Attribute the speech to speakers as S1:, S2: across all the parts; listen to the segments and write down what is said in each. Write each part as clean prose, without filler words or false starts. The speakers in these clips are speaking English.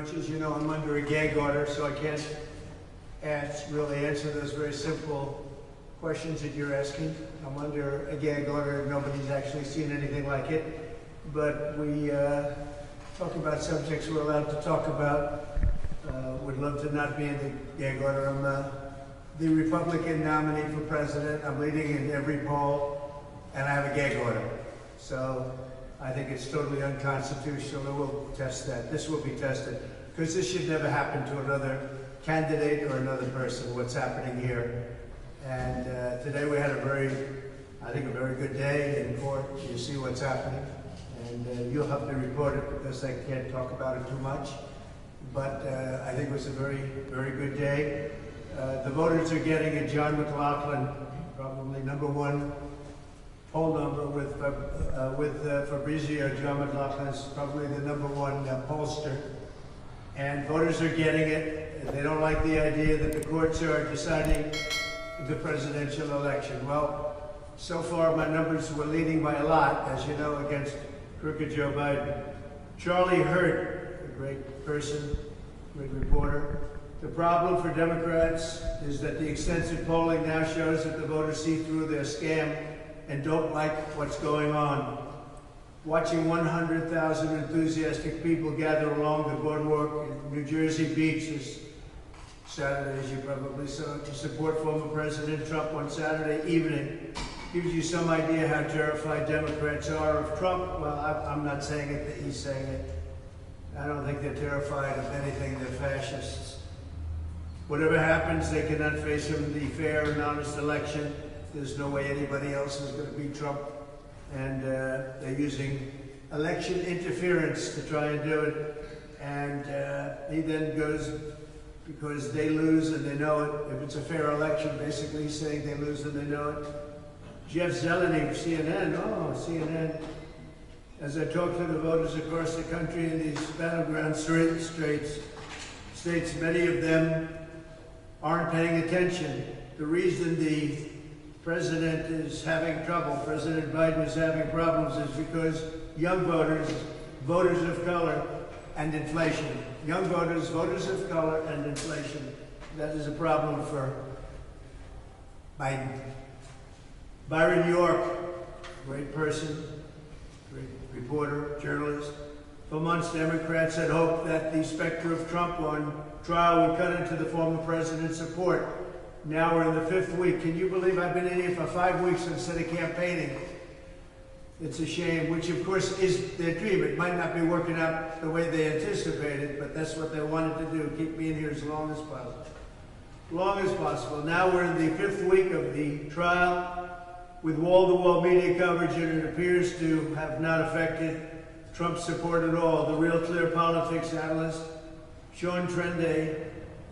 S1: much. As you know, I'm under a gag order, so I can't really answer those very simple questions that you're asking. I'm under a gag order. Nobody's actually seen anything like it. But we talk about subjects we're allowed to talk about. Would love to not be in the gag order. I'm the Republican nominee for president. I'm leading in every poll, and I have a gag order. So I think it's totally unconstitutional, and we'll test that. This will be tested, because this should never happen to another candidate or another person, what's happening here. And today we had a very good day in court. You see what's happening. And you'll have to report it because I can't talk about it too much. But I think it was a very, very good day. The voters are getting a John McLaughlin, probably #1 poll number with Fabrizio. John McLaughlin is probably the #1 pollster. And voters are getting it. They don't like the idea that the courts are deciding the presidential election. Well, so far my numbers were leading by a lot, as you know, against crooked Joe Biden. Charlie Hurt, a great person, great reporter. The problem for Democrats is that the extensive polling now shows that the voters see through their scam and don't like what's going on. Watching 100,000 enthusiastic people gather along the boardwalk in New Jersey Beach this Saturday, as you probably saw, to support former President Trump on Saturday evening gives you some idea how terrified Democrats are of Trump. Well, I'm not saying it, that he's saying it. I don't think they're terrified of anything. They're fascists. Whatever happens, they cannot face him in the fair and honest election. There's no way anybody else is going to beat Trump. And they're using election interference to try and do it. And he then goes, because they lose and they know it. If it's a fair election, basically he's saying they lose and they know it. Jeff Zeleny of CNN, as I talk to the voters across the country in these battleground states, many of them aren't paying attention. The reason the president is having trouble, President Biden is having problems, is because young voters, voters of color, and inflation. Young voters, voters of color, and inflation. That is a problem for Biden. Byron York, great person, great reporter, journalist. For months, Democrats had hoped that the specter of Trump on trial would cut into the former president's support. Now we're in the 5th week. Can you believe I've been in here for 5 weeks instead of campaigning? It's a shame, which of course is their dream. It might not be working out the way they anticipated, but that's what they wanted to do, keep me in here as long as possible. Long as possible. Now we're in the 5th week of the trial with wall-to-wall media coverage, and it appears to have not affected Trump's support at all. The Real Clear Politics analyst, Sean Trende,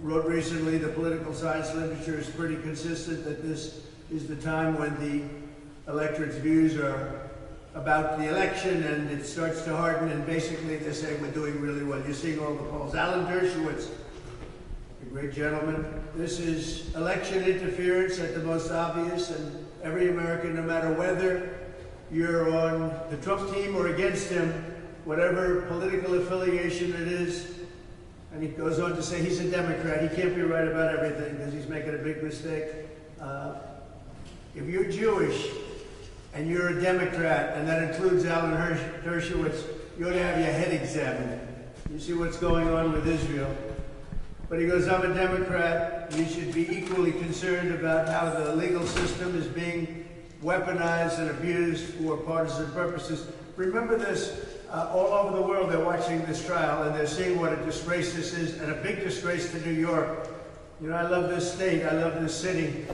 S1: wrote recently, the political science literature is pretty consistent that this is the time when the electorate's views are about the election, and it starts to harden, and basically they're saying we're doing really well. You're seeing all the polls. Alan Dershowitz, a great gentleman. This is election interference at the most obvious, and every American, no matter whether you're on the Trump team or against him, whatever political affiliation it is, and he goes on to say he's a Democrat. He can't be right about everything because he's making a big mistake. If you're Jewish and you're a Democrat, and that includes Alan Dershowitz, you ought to have your head examined. You see what's going on with Israel. But he goes, I'm a Democrat. You should be equally concerned about how the legal system is being weaponized and abused for partisan purposes. Remember this, all over the world they're watching this trial and they're seeing what a disgrace this is, and a big disgrace to New York. You know, I love this state, I love this city,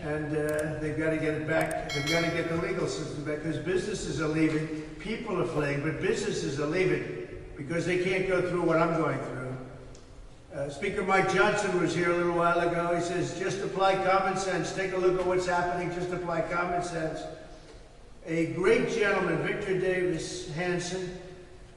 S1: and they've got to get it back. They've got to get the legal system back, because businesses are leaving, people are fleeing, but businesses are leaving because they can't go through what I'm going through. Speaker Mike Johnson was here a little while ago. He says, just apply common sense. Take a look at what's happening. Just apply common sense. A great gentleman, Victor Davis Hanson,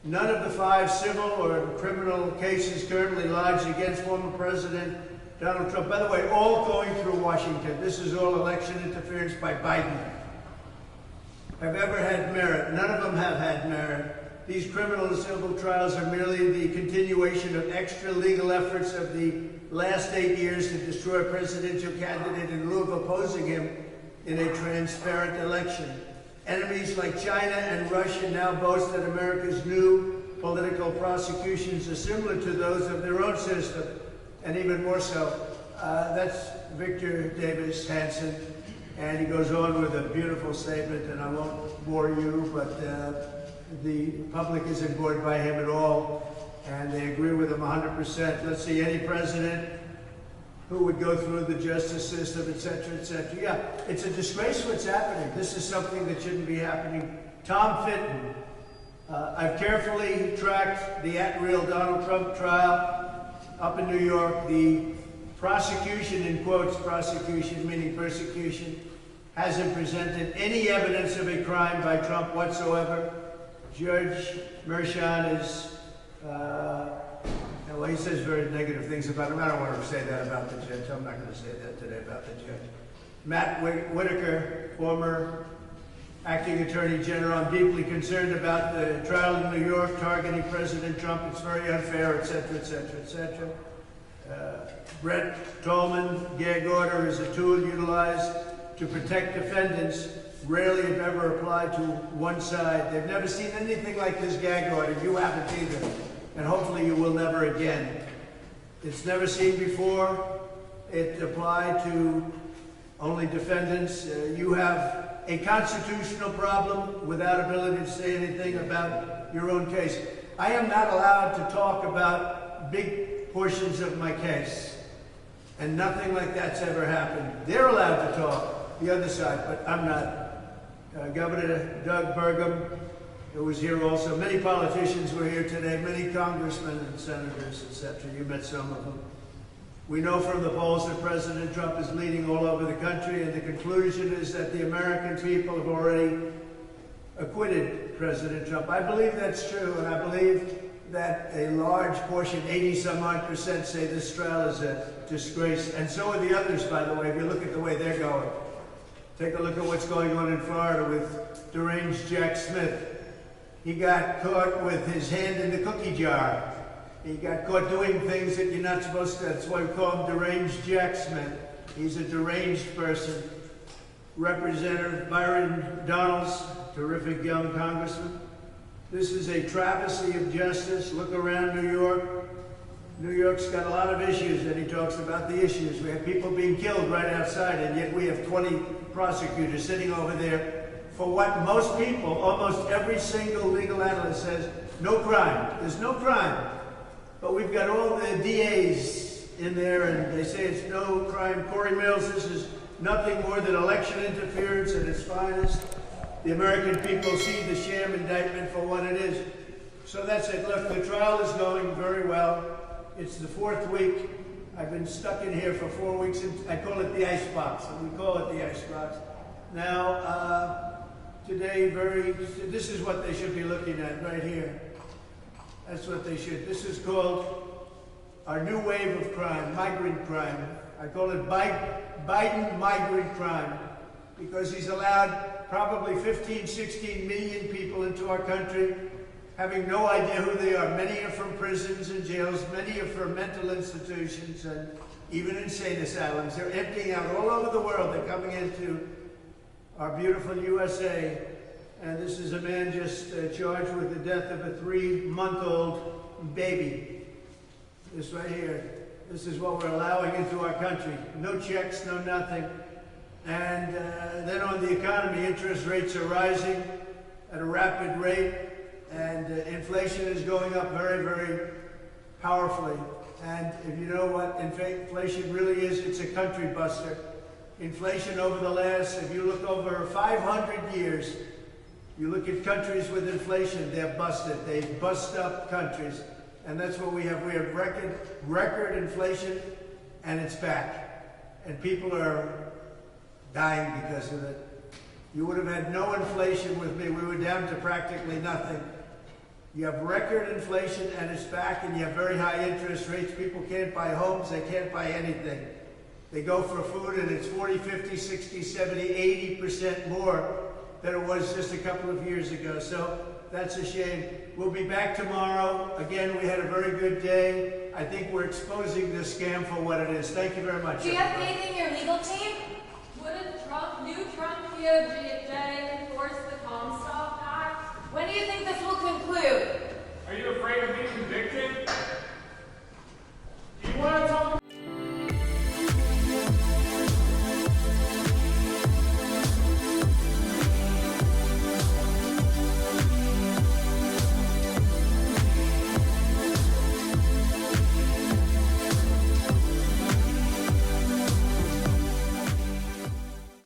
S1: none of the 5 civil or criminal cases currently lodged against former President Donald Trump, by the way, all going through Washington. This is all election interference by Biden. Have ever had merit. None of them have had merit. these criminal and civil trials are merely the continuation of extra legal efforts of the last 8 years to destroy a presidential candidate in lieu of opposing him in a transparent election. Enemies like China and Russia now boast that America's new political prosecutions are similar to those of their own system, and even more so. That's Victor Davis Hanson, and he goes on with a beautiful statement, and I won't bore you, but the public isn't bored by him at all, and they agree with him 100%. Let's see, any president who would go through the justice system, et cetera, et cetera. Yeah, it's a disgrace what's happening. This is something that shouldn't be happening. Tom Fitton. I've carefully tracked the at-real Donald Trump trial up in New York. The prosecution, in quotes, prosecution meaning persecution, hasn't presented any evidence of a crime by Trump whatsoever. Judge Merchan is, well, he says very negative things about him. I don't want to say that about the judge. I'm not going to say that today about the judge. Matt Whitaker, former acting attorney general, I'm deeply concerned about the trial in New York targeting President Trump. It's very unfair, et cetera, et cetera, et cetera. Brett Tolman, gag order is a tool utilized to protect defendants, rarely if ever applied to one side. They've never seen anything like this gag order. You haven't either. And hopefully you will never again. It's never seen before. It applied to only defendants. You have a constitutional problem without ability to say anything about your own case. I am not allowed to talk about big portions of my case. And nothing like that's ever happened. They're allowed to talk, the other side, but I'm not. Governor Doug Burgum, who was here also. Many politicians were here today, many congressmen and senators, etc. You met some of them. We know from the polls that President Trump is leading all over the country, and the conclusion is that the American people have already acquitted President Trump. I believe that's true, and I believe that a large portion, 80-some-odd%, say this trial is a disgrace. And so are the others, by the way, if you look at the way they're going. Take a look at what's going on in Florida with deranged Jack Smith. He got caught with his hand in the cookie jar. He got caught doing things that you're not supposed to. That's why we call him deranged Jack Smith. He's a deranged person. Representative Byron Donalds, terrific young congressman. This is a travesty of justice. Look around New York. New York's got a lot of issues, and he talks about the issues. We have people being killed right outside, and yet we have 20 prosecutors sitting over there for what most people, almost every single legal analyst says, no crime. There's no crime. But we've got all the DAs in there, and they say it's no crime. Corey Mills, this is nothing more than election interference at its finest. The American people see the sham indictment for what it is. So that's it. Look, the trial is going very well. It's the 4th week. I've been stuck in here for 4 weeks. I call it the icebox. We call it the icebox. Now, today, this is what they should be looking at right here. That's what they should. This is called our new wave of crime, migrant crime. I call it Biden migrant crime, because he's allowed probably 15, 16 million people into our country, having no idea who they are. Many are from prisons and jails. Many are from mental institutions and even insane asylums. They're emptying out all over the world. They're coming into our beautiful USA. And this is a man just charged with the death of a 3-month-old baby. This right here. This is what we're allowing into our country. No checks, no nothing. And then on the economy, interest rates are rising at a rapid rate. And inflation is going up very, very powerfully. And if you know what inflation really is, it's a country buster. Inflation over the last, if you look over 500 years, you look at countries with inflation, they're busted. They bust up countries. And that's what we have. We have record inflation, and it's back. And people are dying because of it. You would have had no inflation with me. We were down to practically nothing. You have record inflation, and it's back, and you have very high interest rates. People can't buy homes. They can't buy anything. They go for food, and it's 40, 50, 60, 70, 80% more than it was just a couple of years ago. So that's a shame. We'll be back tomorrow. Again, we had a very good day. I think we're exposing this scam for what it is. Thank you very much.
S2: Do you have faith in your legal team?
S3: Would a new Trump DOJ enforce the Comstock Act?
S2: When do you think this will conclude?